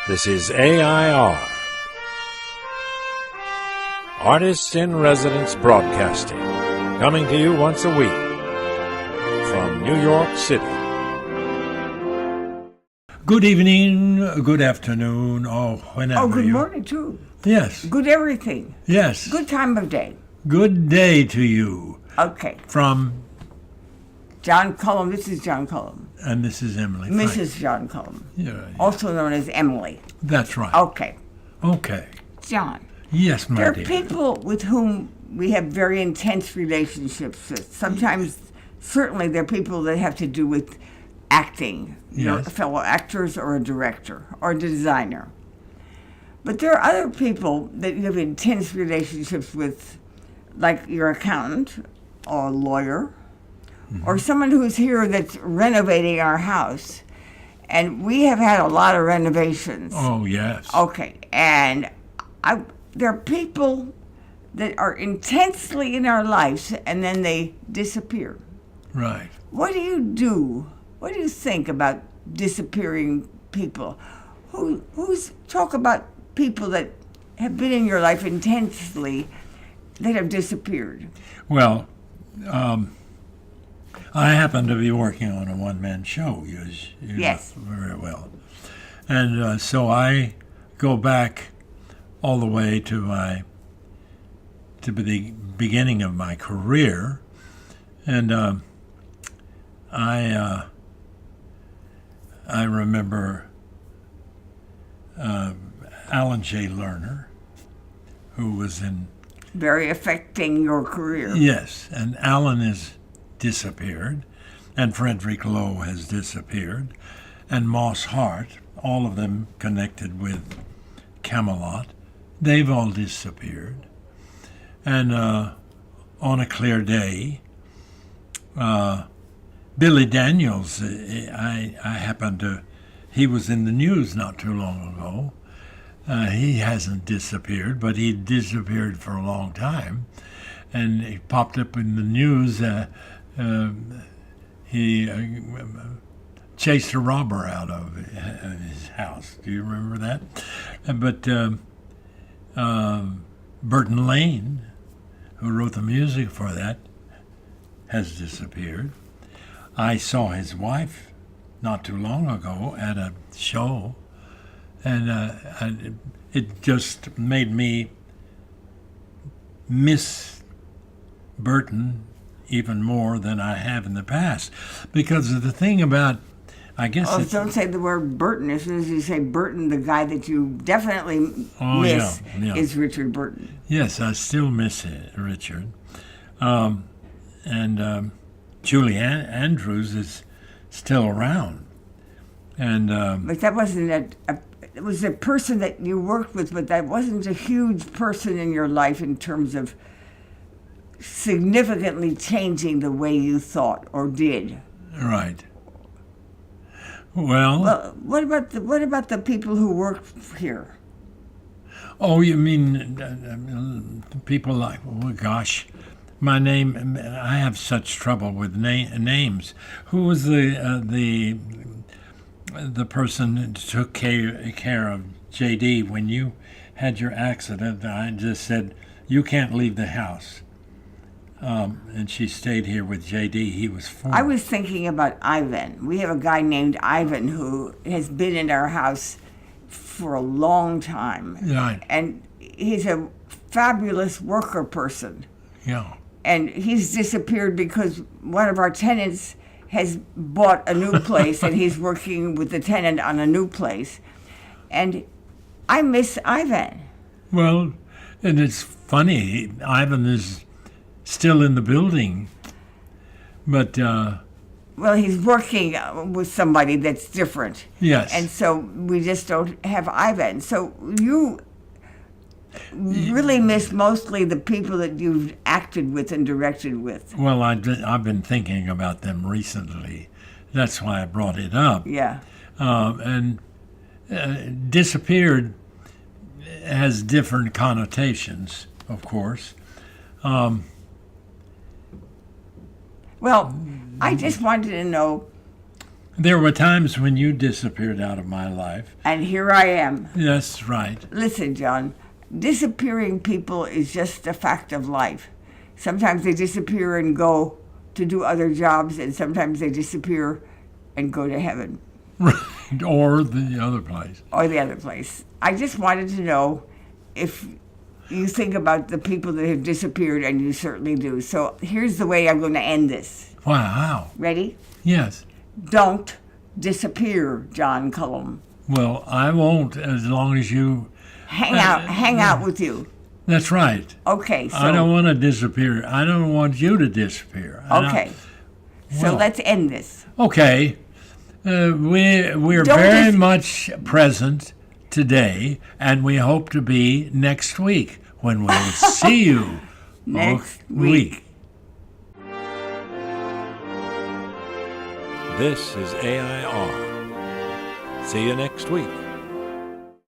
This is AI.R. Artists in Residence Broadcasting, coming to you once a week from New York City. Good evening, good afternoon, or whenever Oh, good morning, too. Yes. Good everything. Yes. Good time of day. Good day to you. Okay. From... John Cullum. This is John Cullum. And this is Emily. Mrs. John Cullum. Yeah. Also known as Emily. That's right. Okay. Okay. John. Yes, my There dear. are people with whom we have very intense relationships. Sometimes, certainly, there are people that have to do with acting. Your Yes. fellow actors or a director or a designer. But there are other people that you have intense relationships with, like your accountant or a lawyer, or someone who's here that's renovating our house. And we have had a lot of renovations. Oh, yes. Okay, and there are people that are intensely in our lives and then they disappear. Right. What do you do? What do you think about disappearing people? Talk about people that have been in your life intensely that have disappeared. Well, I happen to be working on a one-man show, as you Yes. know very well. And so I go back all the way to the beginning of my career, and I remember Alan J. Lerner, who was in... Very affecting your career. Yes, and Alan has disappeared, and Frederick Lowe has disappeared, and Moss Hart, all of them connected with Camelot, they've all disappeared. And on a clear day, Billy Daniels, I happened to... He was in the news not too long ago. He hasn't disappeared, but he disappeared for a long time. And he popped up in the news. He chased a robber out of his house. Do you remember that? But Burton Lane, who wrote the music for that, has disappeared. I saw his wife not too long ago at a show, and it just made me miss Burton even more than I have in the past, because of the thing about, I guess... Oh, don't say the word Burton. As soon as you say Burton, the guy that you definitely miss is Richard Burton. Yes, I still miss it, Richard. And Julie Andrews is still around. And but that wasn't it was a person that you worked with, but that wasn't a huge person in your life in terms of significantly changing the way you thought or did. Right. Well, what about the people who work here? Oh, you mean people like, oh gosh, my name, I have such trouble with names. Who was the person that took care of JD when you had your accident? I just said, you can't leave the house. And she stayed here with JD. He was 4. I was thinking about Ivan. We have a guy named Ivan who has been in our house for a long time. Right. And he's a fabulous worker person. Yeah. And he's disappeared because one of our tenants has bought a new place and he's working with the tenant on a new place. And I miss Ivan. Well, and it's funny, Ivan is still in the building, but... well, he's working with somebody that's different. Yes. And so we just don't have Ivan. So you really miss mostly the people that you've acted with and directed with. Well, I've been thinking about them recently. That's why I brought it up. Yeah. And disappeared has different connotations, of course. Well, I just wanted to know There were times when you disappeared out of my life. And here I am. That's right. Listen, John, disappearing people is just a fact of life. Sometimes they disappear and go to do other jobs, and sometimes they disappear and go to heaven. Right. Or the other place. Or the other place. I just wanted to know if you think about the people that have disappeared, and you certainly do. So here's the way I'm going to end this. Wow. Ready? Yes. Don't disappear, John Cullum. Well, I won't as long as you... Hang out with you. That's right. Okay, so... I don't want to disappear. I don't want you to disappear. Okay. So Well. let's end this. Okay. We're Don't very dis- much present today, and we hope to be next week when we'll see you Next week. This is AI.R. See you next week.